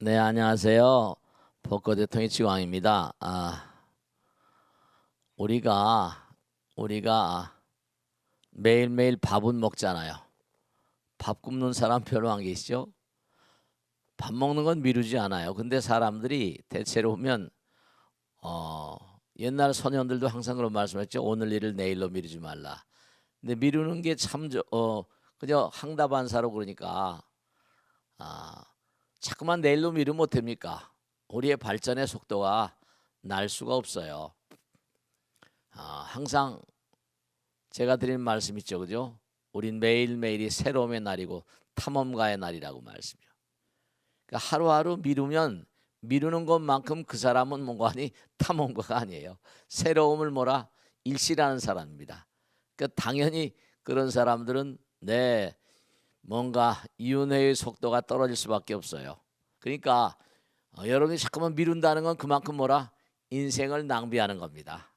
네, 안녕하세요. 벚꽃 대통령 지광입니다. 우리가 매일매일 밥은 먹잖아요. 밥 굶는 사람 별로 안 계시죠? 밥 먹는 건 미루지 않아요. 근데 사람들이 대체로 보면 어, 옛날 선현들도 항상 그런 말씀했죠. 오늘 일을 내일로 미루지 말라. 근데 미루는 게 참 그저 항다반사로 그러니까 아, 자꾸만 내일로 미루면 어떡합니까? 우리의 발전의 속도가 날 수가 없어요. 항상 제가 드리는 말씀 있죠, 그죠? 우린 매일매일이 새로움의 날이고 탐험가의 날이라고 말씀이요. 그러니까 하루하루 미루면 미루는 것만큼 그 사람은 뭔가니 탐험가가 아니에요. 새로움을 일시라는 사람입니다. 그러니까 당연히 그런 사람들은 뭔가 이윤회의 속도가 떨어질 수밖에 없어요. 그러니까 여러분이 자꾸만 미룬다는 건 그만큼 인생을 낭비하는 겁니다.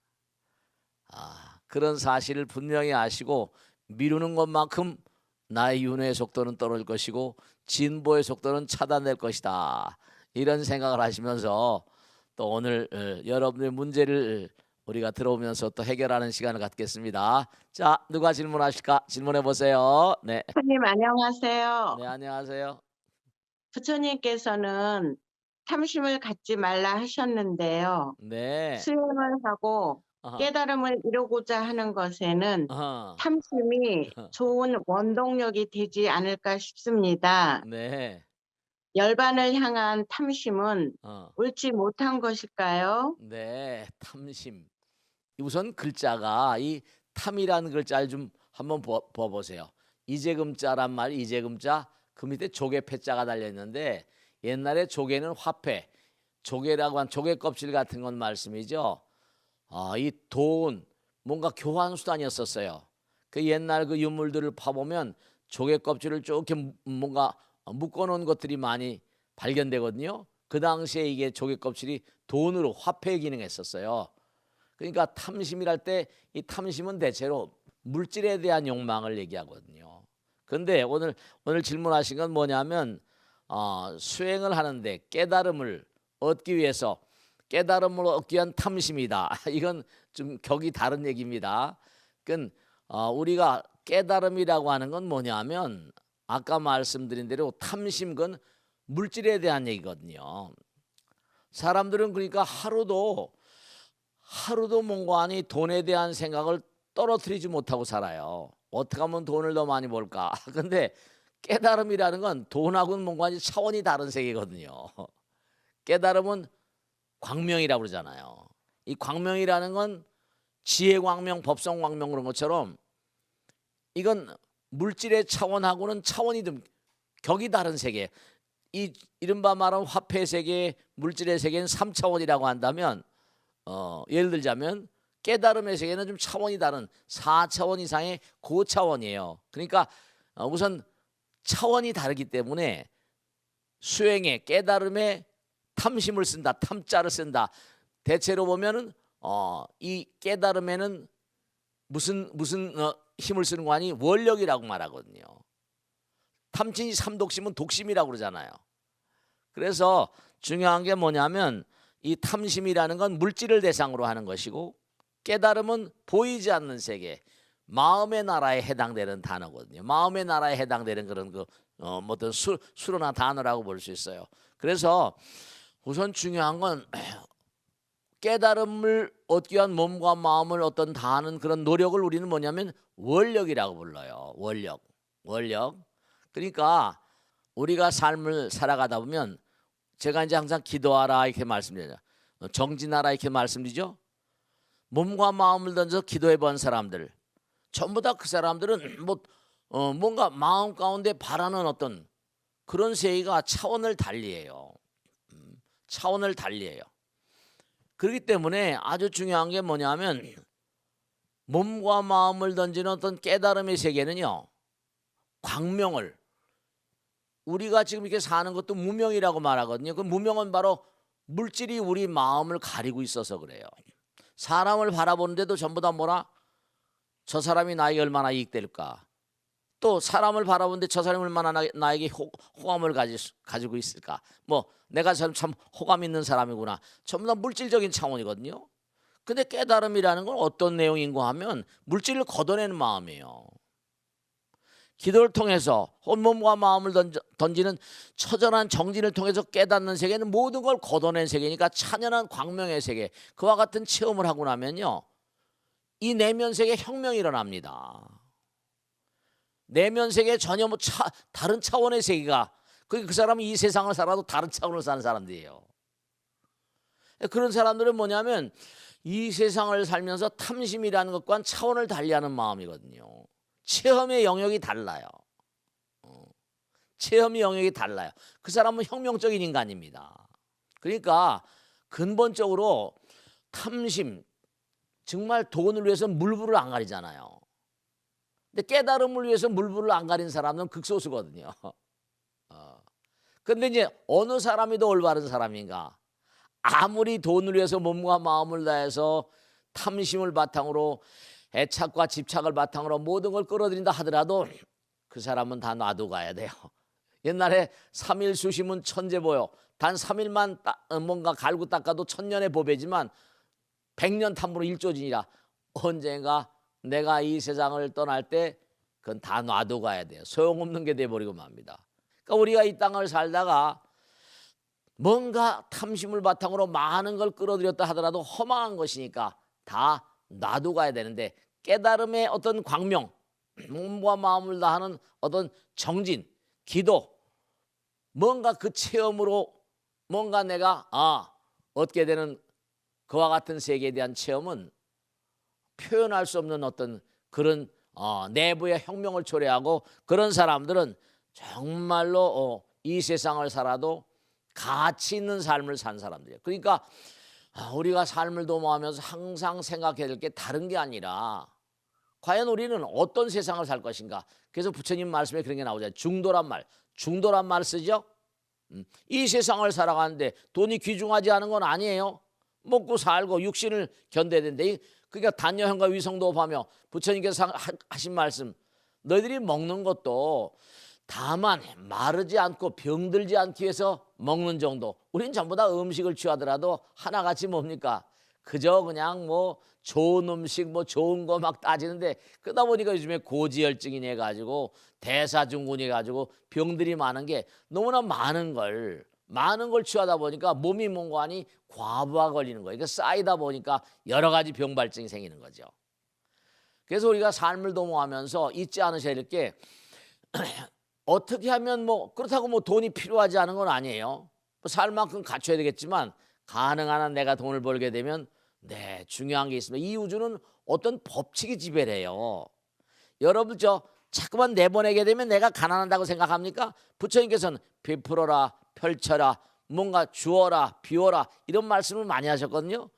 그런 사실을 분명히 아시고 미루는 것만큼 나의 윤회의 속도는 떨어질 것이고 진보의 속도는 차단될 것이다. 이런 생각을 하시면서 또 오늘 여러분의 문제를 우리가 들어오면서 또 해결하는 시간을 갖겠습니다. 자, 누가 질문하실까? 질문해 보세요. 네. 부처님 안녕하세요. 네, 안녕하세요. 부처님께서는 탐심을 갖지 말라 하셨는데요. 네. 수행을 하고 어허. 깨달음을 이루고자 하는 것에는 어허. 탐심이 좋은 원동력이 되지 않을까 싶습니다. 네. 열반을 향한 탐심은 어. 옳지 못한 것일까요? 네. 탐심. 우선 글자가 이 탐이라는 글자를 좀 한번 보세요. 이재금자란 말이 이재금자 그 밑에 조개 패자가 달려 있는데 옛날에 조개는 화폐, 조개라고 한 조개 껍질 같은 건 말씀이죠. 이 돈 뭔가 교환 수단이었었어요. 그 옛날 그 유물들을 파보면 조개 껍질을 쭉 이렇게 뭔가 묶어놓은 것들이 많이 발견되거든요. 그 당시에 이게 조개 껍질이 돈으로 화폐 기능했었어요. 그러니까 탐심이랄 때 이 탐심은 대체로 물질에 대한 욕망을 얘기하거든요. 그런데 오늘 질문하신 건 뭐냐면 수행을 하는데 깨달음을 얻기 위해서 깨달음을 얻기 위한 탐심이다. 이건 좀 격이 다른 얘기입니다. 그러니까 우리가 깨달음이라고 하는 건 뭐냐면 아까 말씀드린 대로 탐심 건 물질에 대한 얘기거든요. 사람들은 그러니까 하루도 뭔가니 돈에 대한 생각을 떨어뜨리지 못하고 살아요. 어떻게 하면 돈을 더 많이 벌까? 근데 깨달음이라는 건 돈하고는 뭔가 차원이 다른 세계거든요. 깨달음은 광명이라고 그러잖아요. 이 광명이라는 건 지혜 광명, 법성 광명 그런 것처럼 이건 물질의 차원하고는 차원이 좀 격이 다른 세계. 이 이른바 말하는 화폐 세계, 물질의 세계는 3차원이라고 한다면 예를 들자면 깨달음의 세계는 좀 차원이 다른 4차원 이상의 고차원이에요. 그러니까 우선 차원이 다르기 때문에 수행에 깨달음에 탐심을 쓴다. 탐자를 쓴다. 대체로 보면은 이 깨달음에는 무슨 힘을 쓰는 거 아니 원력이라고 말하거든요. 탐진이 삼독심은 독심이라고 그러잖아요. 그래서 중요한 게 뭐냐면 이 탐심이라는 건 물질을 대상으로 하는 것이고 깨달음은 보이지 않는 세계, 마음의 나라에 해당되는 단어거든요. 마음의 나라에 해당되는 그런 어떤 수로나 단어라고 볼 수 있어요. 그래서 우선 중요한 건 깨달음을 얻기 위한 몸과 마음을 어떤 다하는 그런 노력을 우리는 뭐냐면 원력이라고 불러요. 원력. 그러니까 우리가 삶을 살아가다 보면 제가 이제 항상 기도하라 이렇게 말씀드려요. 정진하라 이렇게 말씀드리죠. 몸과 마음을 던져 기도해 본 사람들 전부 다 그 사람들은 뭔가 마음 가운데 바라는 어떤 그런 세계가 차원을 달리해요. 차원을 달리해요. 그렇기 때문에 아주 중요한 게 뭐냐면 몸과 마음을 던지는 어떤 깨달음의 세계는요. 광명을 우리가 지금 이렇게 사는 것도 무명이라고 말하거든요. 그 무명은 바로 물질이 우리 마음을 가리고 있어서 그래요. 사람을 바라보는데도 전부 다 저 사람이 나에게 얼마나 이익될까? 또 사람을 바라보는데 저 사람이 얼마나 나에게 호감을 가지고 있을까? 뭐 내가 참 호감 있는 사람이구나. 전부 다 물질적인 차원이거든요. 근데 깨달음이라는 건 어떤 내용인가 하면 물질을 걷어내는 마음이에요. 기도를 통해서 온몸과 마음을 던지는 처절한 정진을 통해서 깨닫는 세계는 모든 걸 걷어낸 세계니까 찬연한 광명의 세계. 그와 같은 체험을 하고 나면요, 이 내면 세계에 혁명이 일어납니다. 내면 세계에 전혀 다른 차원의 세계가, 그 사람은 이 세상을 살아도 다른 차원을 사는 사람들이에요. 그런 사람들은 뭐냐면 이 세상을 살면서 탐심이라는 것과는 차원을 달리하는 마음이거든요. 체험의 영역이 달라요. 체험의 영역이 달라요. 그 사람은 혁명적인 인간입니다. 그러니까 근본적으로 탐심, 정말 돈을 위해서 물불을 안 가리잖아요. 근데 깨달음을 위해서 물불을 안 가린 사람은 극소수거든요. 근데 이제 어느 사람이 더 올바른 사람인가? 아무리 돈을 위해서 몸과 마음을 다해서 탐심을 바탕으로 애착과 집착을 바탕으로 모든 걸 끌어들인다 하더라도 그 사람은 다 놔두고 가야 돼요. 옛날에 3일 수심은 천재보여. 단 3일만 뭔가 갈고 닦아도 천년의 보배지만 100년 탐으로 일조진이라. 언젠가 내가 이 세상을 떠날 때 그건 다 놔두고 가야 돼요. 소용없는 게 돼버리고 맙니다. 그러니까 우리가 이 땅을 살다가 뭔가 탐심을 바탕으로 많은 걸 끌어들였다 하더라도 허망한 것이니까 다 놔두고 가야 되는데, 깨달음의 어떤 광명, 몸과 마음을 다하는 어떤 정진, 기도, 뭔가 그 체험으로 뭔가 내가 얻게 되는 그와 같은 세계에 대한 체험은 표현할 수 없는 어떤 그런 내부의 혁명을 초래하고, 그런 사람들은 정말로 이 세상을 살아도 가치 있는 삶을 산 사람들이에요. 그러니까 우리가 삶을 도모하면서 항상 생각해야 될 게 다른 게 아니라 과연 우리는 어떤 세상을 살 것인가. 그래서 부처님 말씀에 그런 게 나오잖아요. 중도란 말 쓰죠. 이 세상을 살아가는데 돈이 귀중하지 않은 건 아니에요. 먹고 살고 육신을 견뎌야 되는데, 그러니까 단여형과 위성도업하며 부처님께서 하신 말씀, 너희들이 먹는 것도 다만 마르지 않고 병들지 않기 위해서 먹는 정도. 우린 전부 다 음식을 취하더라도 하나같이 뭡니까? 그저 그냥 뭐 좋은 음식 뭐 좋은 거 막 따지는데, 그러다 보니까 요즘에 고지혈증이 해가지고 대사증후군이 해가지고 병들이 많은 게, 너무나 많은 걸 취하다 보니까 몸이 뭔가 하니 과부하 걸리는 거예요. 그러니까 쌓이다 보니까 여러 가지 병발증이 생기는 거죠. 그래서 우리가 삶을 도모하면서 잊지 않으셔야 될 게, 어떻게 하면 뭐 그렇다고 뭐 돈이 필요하지 않은 건 아니에요. 뭐 살 만큼 갖춰야 되겠지만, 가능한 한 내가 돈을 벌게 되면 중요한 게 있습니다. 이 우주는 어떤 법칙이 지배를 해요. 여러분 자꾸만 내보내게 되면 내가 가난하다고 생각합니까? 부처님께서는 베풀어라, 펼쳐라, 뭔가 주어라, 비워라, 이런 말씀을 많이 하셨거든요.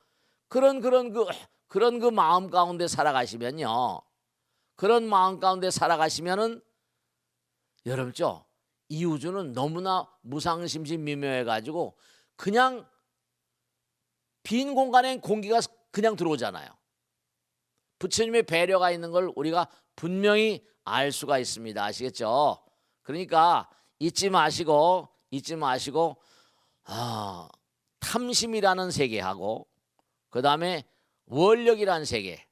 그런 그 마음 가운데 살아가시면요. 그런 마음 가운데 살아가시면은 여러분 이 우주는 너무나 무상심심 미묘해가지고 그냥 빈 공간에 공기가 그냥 들어오잖아요. 부처님의 배려가 있는 걸 우리가 분명히 알 수가 있습니다. 아시겠죠? 그러니까 잊지 마시고 탐심이라는 세계하고, 그 다음에 원력이라는 세계,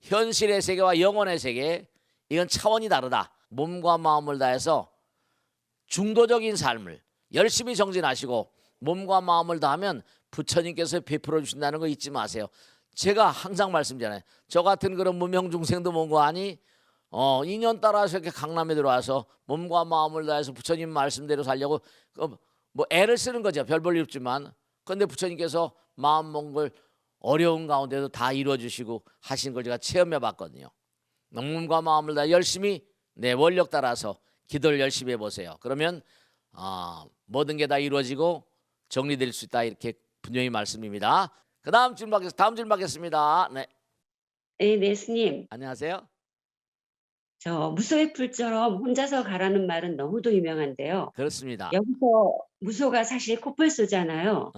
현실의 세계와 영혼의 세계, 이건 차원이 다르다. 몸과 마음을 다해서 중도적인 삶을 열심히 정진하시고 몸과 마음을 다하면 부처님께서 베풀어 주신다는 거 잊지 마세요. 제가 항상 말씀드리잖아요. 저 같은 그런 무명 중생도 뭔가 아니 2년 따라서 이렇게 강남에 들어와서 몸과 마음을 다해서 부처님 말씀대로 살려고 뭐 애를 쓰는 거죠. 별 볼 일 없지만. 그런데 부처님께서 마음 먹은 걸 어려운 가운데도 다 이루어 주시고 하신 걸 제가 체험해 봤거든요. 몸과 마음을 다 열심히 원력 따라서 기도를 열심히 해보세요. 그러면 모든 게 다 이루어지고 정리될 수 있다, 이렇게 분명히 말씀입니다. 그 다음 질문 받겠습니다. 네. 네, 스님. 안녕하세요. 저 무소의 풀처럼 혼자서 가라는 말은 너무도 유명한데요. 그렇습니다. 여기서 무소가 사실 코뿔소잖아요.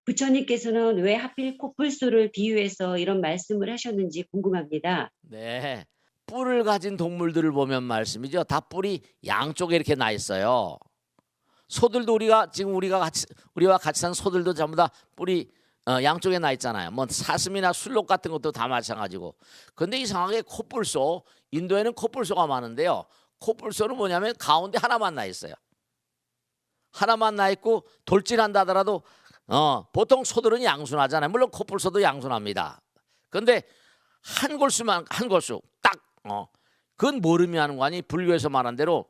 부처님께서는 왜 하필 코뿔소를 비유해서 이런 말씀을 하셨는지 궁금합니다. 네. 뿔을 가진 동물들을 보면 말씀이죠. 다 뿔이 양쪽에 이렇게 나 있어요. 소들도 우리와 같이 산 소들도 전부 다 뿔이 양쪽에 나 있잖아요. 뭐 사슴이나 술록 같은 것도 다 마찬가지고. 근데 이상하게 코뿔소, 인도에는 코뿔소가 많은데요. 코뿔소는 뭐냐면 가운데 하나만 나 있어요. 하나만 나 있고 돌진한다 하더라도 보통 소들은 양순하잖아요. 물론 코뿔소도 양순합니다. 근데 한 골수 딱 그건 뭘 의미하는 거 아니? 불교에서 말한 대로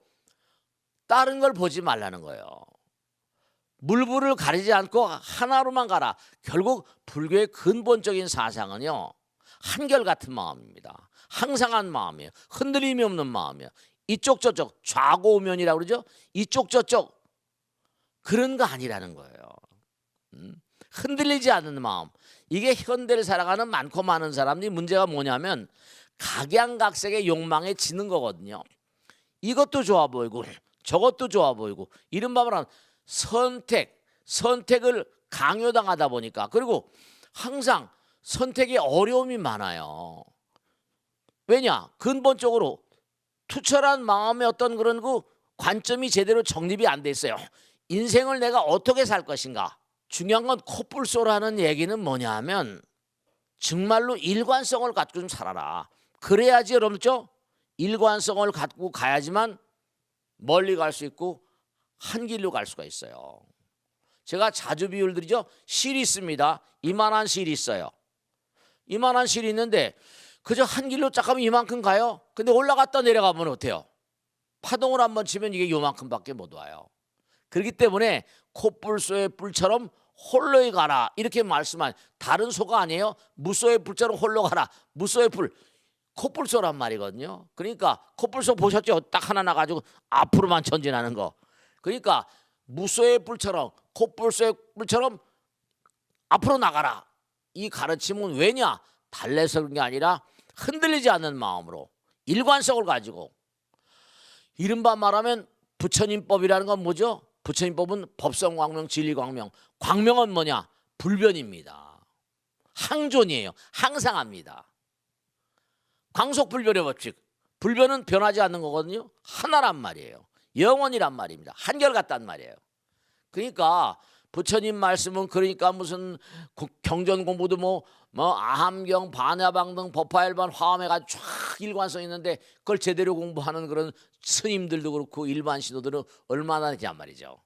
다른 걸 보지 말라는 거예요. 물불을 가리지 않고 하나로만 가라. 결국 불교의 근본적인 사상은요, 한결같은 마음입니다. 항상한 마음이에요. 흔들림이 없는 마음이에요. 이쪽 저쪽 좌고우면이라고 그러죠. 이쪽 저쪽 그런 거 아니라는 거예요. 흔들리지 않는 마음. 이게 현대를 살아가는 많고 많은 사람들이 문제가 뭐냐면 각양각색의 욕망에 지는 거거든요. 이것도 좋아 보이고 저것도 좋아 보이고 이른바 말하는 선택을 강요당하다 보니까, 그리고 항상 선택에 어려움이 많아요. 왜냐? 근본적으로 투철한 마음의 어떤 그런 그 관점이 제대로 정립이 안 돼 있어요. 인생을 내가 어떻게 살 것인가. 중요한 건 코뿔소라는 얘기는 뭐냐 하면 정말로 일관성을 갖고 좀 살아라. 그래야지 여러분죠, 일관성을 갖고 가야지만 멀리 갈 수 있고 한 길로 갈 수가 있어요. 제가 자주 비유를 드리죠. 실이 있습니다. 이만한 실이 있어요. 이만한 실이 있는데 그저 한 길로 쫙 가면 이만큼 가요. 근데 올라갔다 내려가면 어때요? 파동을 한번 치면 이게 요만큼밖에 못 와요. 그렇기 때문에 코뿔소의 뿔처럼 홀로이 가라 이렇게 말씀한, 다른 소가 아니에요. 무소의 뿔처럼 홀로 가라. 무소의 뿔, 코뿔소란 말이거든요. 그러니까 코뿔소 보셨죠? 딱 하나 나가지고 앞으로만 전진하는 거. 그러니까 무소의 뿔처럼, 코뿔소의 뿔처럼 앞으로 나가라. 이 가르침은 왜냐? 달래서 그런 게 아니라 흔들리지 않는 마음으로 일관성을 가지고, 이른바 말하면 부처님법이라는 건 뭐죠? 부처님법은 법성광명, 진리광명. 광명은 뭐냐? 불변입니다. 항존이에요. 항상합니다. 광속불변의 법칙. 불변은 변하지 않는 거거든요. 하나란 말이에요. 영원이란 말입니다. 한결같단 말이에요. 그러니까 부처님 말씀은, 그러니까 무슨 경전 공부도 뭐 아함경, 반야방 등 법화일반 화엄해가 쫙 일관성 있는데 그걸 제대로 공부하는 그런 스님들도 그렇고 일반 신도들은 얼마나 되냔 말이죠.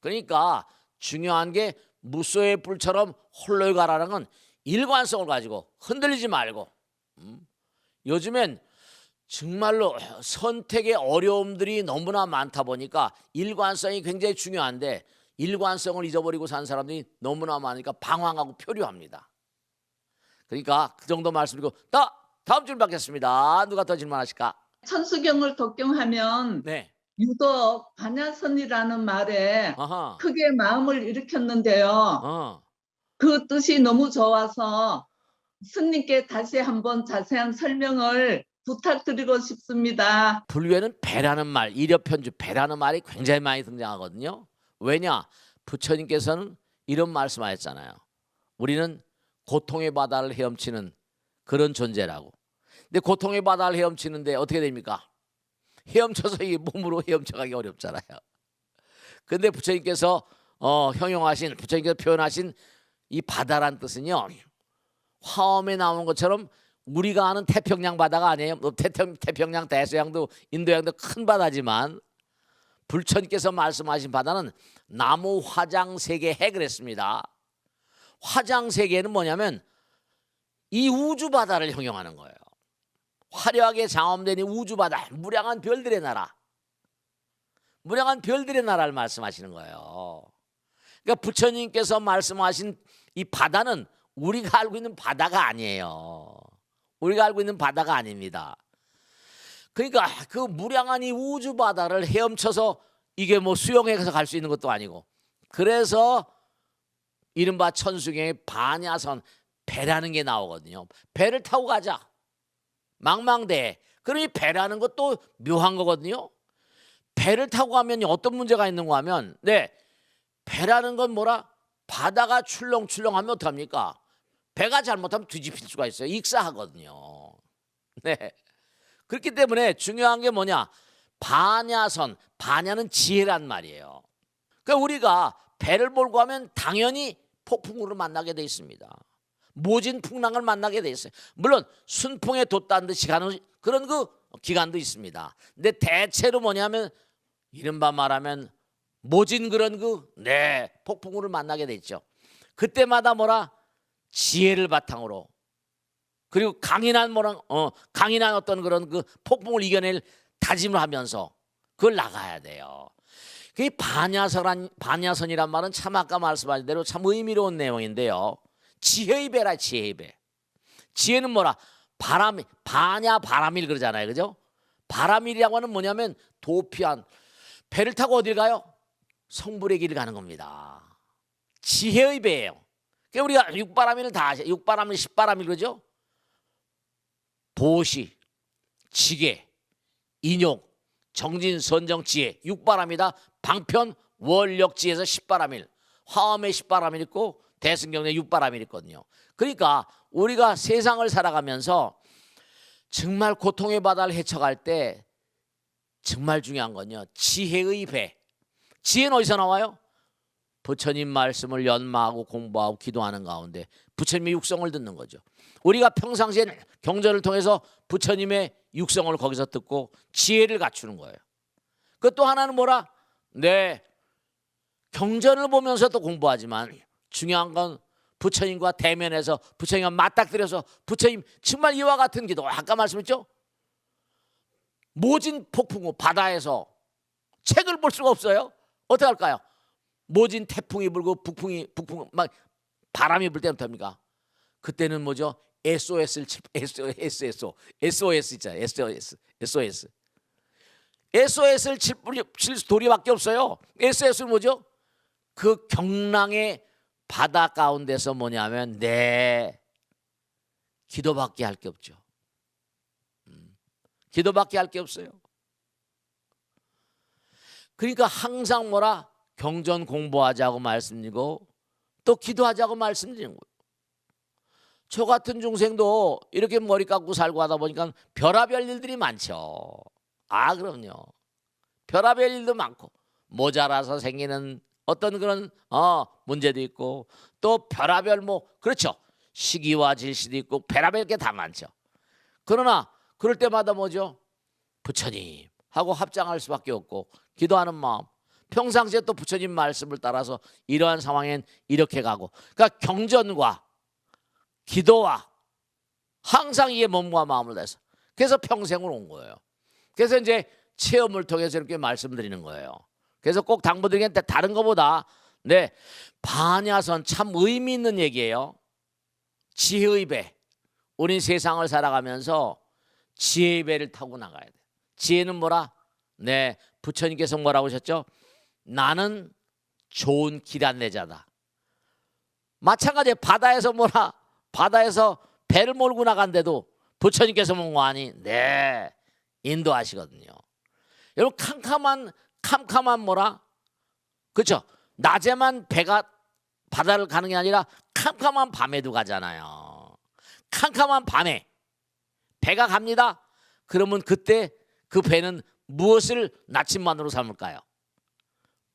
그러니까 중요한 게 무소의 뿔처럼 홀로 가라는 건 일관성을 가지고 흔들리지 말고. 요즘엔 정말로 선택의 어려움들이 너무나 많다 보니까 일관성이 굉장히 중요한데 일관성을 잊어버리고 산 사람들이 너무나 많으니까 방황하고 표류합니다. 그러니까 그 정도 말씀드리고 다음 질문 받겠습니다. 누가 더 질문하실까? 천수경을 독경하면 네. 유독 반야선이라는 말에 아하. 크게 마음을 일으켰는데요. 그 뜻이 너무 좋아서 스님께 다시 한번 자세한 설명을 부탁드리고 싶습니다. 불교에는 배라는 말, 일여편주 배라는 말이 굉장히 많이 등장하거든요. 왜냐? 부처님께서는 이런 말씀하셨잖아요. 우리는 고통의 바다를 헤엄치는 그런 존재라고. 근데 고통의 바다를 헤엄치는데 어떻게 됩니까? 헤엄쳐서 이 몸으로 헤엄쳐가기 어렵잖아요. 근데 부처님께서 부처님께서 표현하신 이 바다란 뜻은요, 화엄에 나온 것처럼 우리가 아는 태평양 바다가 아니에요. 태평양, 대서양도 인도양도 큰 바다지만 부처님께서 말씀하신 바다는 나무 화장세계해 그랬습니다. 화장세계는 뭐냐면 이 우주 바다를 형용하는 거예요. 화려하게 장엄된 이 우주 바다, 무량한 별들의 나라, 무량한 별들의 나라를 말씀하시는 거예요. 그러니까 부처님께서 말씀하신 이 바다는 우리가 알고 있는 바다가 아니에요. 우리가 알고 있는 바다가 아닙니다. 그러니까 그 무량한 이 우주 바다를 헤엄쳐서 이게 뭐 수영해서 갈 수 있는 것도 아니고, 그래서 이른바 천수경의 반야선, 배라는 게 나오거든요. 배를 타고 가자. 망망대해. 그러니 배라는 것도 묘한 거거든요. 배를 타고 가면 어떤 문제가 있는가 하면, 배라는 건 뭐라? 바다가 출렁출렁하면 어떡합니까? 배가 잘못하면 뒤집힐 수가 있어요. 익사하거든요. 네. 그렇기 때문에 중요한 게 뭐냐? 반야선, 반야는 지혜란 말이에요. 그러니까 우리가 배를 몰고 하면 당연히 폭풍우를 만나게 돼 있습니다. 모진 풍랑을 만나게 돼 있어요. 물론 순풍에 돛단 듯이 가는 그런 그 기간도 있습니다. 근데 대체로 뭐냐면 이른바 말하면 모진 그런 폭풍우를 만나게 돼 있죠. 그때마다 뭐라 지혜를 바탕으로 그리고 강인한 강인한 어떤 그런 그 폭풍을 이겨낼 다짐을 하면서 그걸 나가야 돼요. 그 반야선이란 말은 참 아까 말씀하신 대로 참 의미로운 내용인데요. 지혜의 배라, 지혜의 배. 지혜는 뭐라? 바람일 그러잖아요. 그죠? 바람일이라고 하는 뭐냐면 도피한 배를 타고 어딜 가요? 성불의 길을 가는 겁니다. 지혜의 배예요. 그러니까 우리가 육바람일을 다 아셔. 육바람일, 십바람일 그러죠? 보시, 지계, 인용, 정진, 선정, 지혜. 육바람이다. 방편, 월력, 지혜에서 십바람일. 화엄의 십바람일 있고 대승경의 육바람일 있거든요. 그러니까 우리가 세상을 살아가면서 정말 고통의 바다를 헤쳐갈 때 정말 중요한 건요. 지혜의 배. 지혜는 어디서 나와요? 부처님 말씀을 연마하고 공부하고 기도하는 가운데 부처님의 육성을 듣는 거죠. 우리가 평상시에 경전을 통해서 부처님의 육성을 거기서 듣고 지혜를 갖추는 거예요. 그 또 하나는 뭐라? 네, 경전을 보면서 또 공부하지만 중요한 건 부처님과 대면해서 부처님과 맞닥뜨려서 부처님 정말 이와 같은 기도 아까 말씀했죠? 모진 폭풍우 바다에서 책을 볼 수가 없어요. 어떻게 할까요? 모진 태풍이 불고 북풍 막 바람이 불 때부터 합니까? 그때는 뭐죠? SOS를 SOS 있잖아요. SOS를 칠 도리밖에 없어요. SOS는 뭐죠? 그 경랑의 바다 가운데서 뭐냐면 기도밖에 할 게 없죠. 기도밖에 할 게 없어요. 그러니까 항상 뭐라? 경전 공부하자고 말씀드리고 또 기도하자고 말씀드리는 거예요. 저 같은 중생도 이렇게 머리 깎고 살고 하다 보니까 별의별 일들이 많죠. 아, 그럼요. 별의별 일도 많고 모자라서 생기는 어떤 그런 문제도 있고 또 별의별 그렇죠. 시기와 질시도 있고 별의별 게 다 많죠. 그러나 그럴 때마다 뭐죠? 부처님 하고 합장할 수밖에 없고 기도하는 마음. 평상시에 또 부처님 말씀을 따라서 이러한 상황엔 이렇게 가고 그러니까 경전과 기도와 항상 이에 몸과 마음을 다해서 그래서 평생을 온 거예요. 그래서 이제 체험을 통해서 이렇게 말씀드리는 거예요. 그래서 꼭 당부드리는 게 다른 것보다 반야선 참 의미 있는 얘기예요. 지혜의 배. 우린 세상을 살아가면서 지혜의 배를 타고 나가야 돼. 지혜는 뭐라? 부처님께서 뭐라고 하셨죠? 나는 좋은 길 안내자다. 마찬가지에 바다에서 바다에서 배를 몰고 나간데도 부처님께서 뭐하니? 인도하시거든요. 여러분 캄캄한 그렇죠? 낮에만 배가 바다를 가는 게 아니라 캄캄한 밤에도 가잖아요. 캄캄한 밤에 배가 갑니다. 그러면 그때 그 배는 무엇을 나침반으로 삼을까요?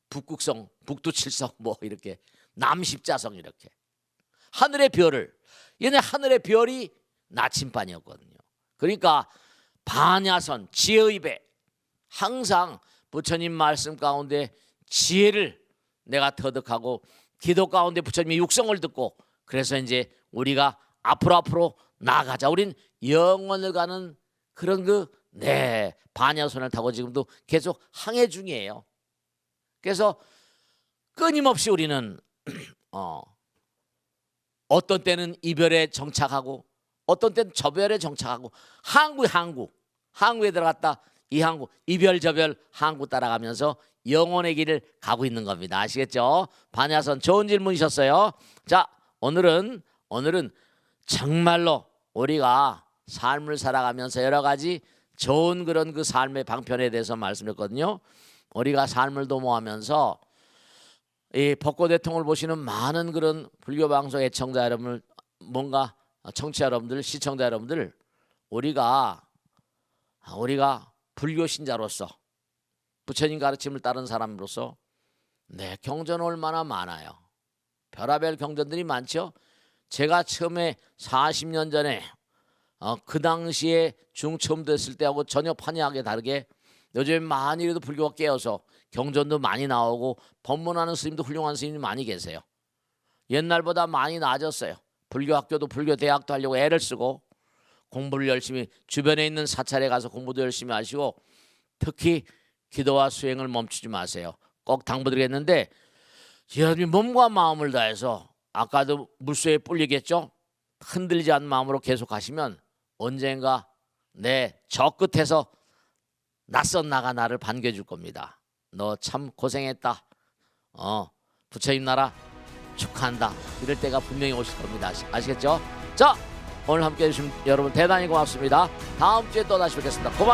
북극성, 북두칠성 이렇게 남십자성 이렇게 하늘의 별을 하늘의 별이 나침반이었거든요. 그러니까 반야선 지혜의 배 항상 부처님 말씀 가운데 지혜를 내가 터득하고 기도 가운데 부처님의 육성을 듣고 그래서 이제 우리가 앞으로 나아가자. 우린 영원을 가는 그런 반야선을 타고 지금도 계속 항해 중이에요. 그래서 끊임없이 우리는 어떤 때는 이별에 정착하고 어떤 때는 저별에 정착하고 항구에 들어갔다 이 항구 이별 저별 항구 따라가면서 영혼의 길을 가고 있는 겁니다. 아시겠죠? 반야선 좋은 질문이셨어요. 자, 오늘은 정말로 우리가 삶을 살아가면서 여러 가지 좋은 그런 그 삶의 방편에 대해서 말씀드렸거든요. 우리가 삶을 도모하면서 이 벚꽃대통을 보시는 많은 그런 불교 방송 애청자 여러분을 청취자 여러분들, 시청자 여러분들 우리가 불교 신자로서 부처님 가르침을 따른 사람으로서 경전 얼마나 많아요. 별하별 경전들이 많죠. 제가 처음에 40년 전에 그 당시에 중처음 됐을 때하고 전혀 판이하게 다르게 요즘 많이라도 불교가 깨어서 경전도 많이 나오고 법문하는 스님도 훌륭한 스님이 많이 계세요. 옛날보다 많이 나아졌어요. 불교 학교도 불교 대학도 하려고 애를 쓰고 공부를 열심히 주변에 있는 사찰에 가서 공부도 열심히 하시고 특히 기도와 수행을 멈추지 마세요. 꼭 당부드리겠는데 여러분이 몸과 마음을 다해서 아까도 물소에 뿔리겠죠? 흔들리지 않는 마음으로 계속 하시면 언젠가 내 저 끝에서 낯선 나가 나를 반겨줄 겁니다. 너 참 고생했다. 부처님 나라 축하한다. 이럴 때가 분명히 오실 겁니다. 아시겠죠? 자, 오늘 함께해 주신 여러분 대단히 고맙습니다. 다음 주에 또 다시 뵙겠습니다. 고맙습니다.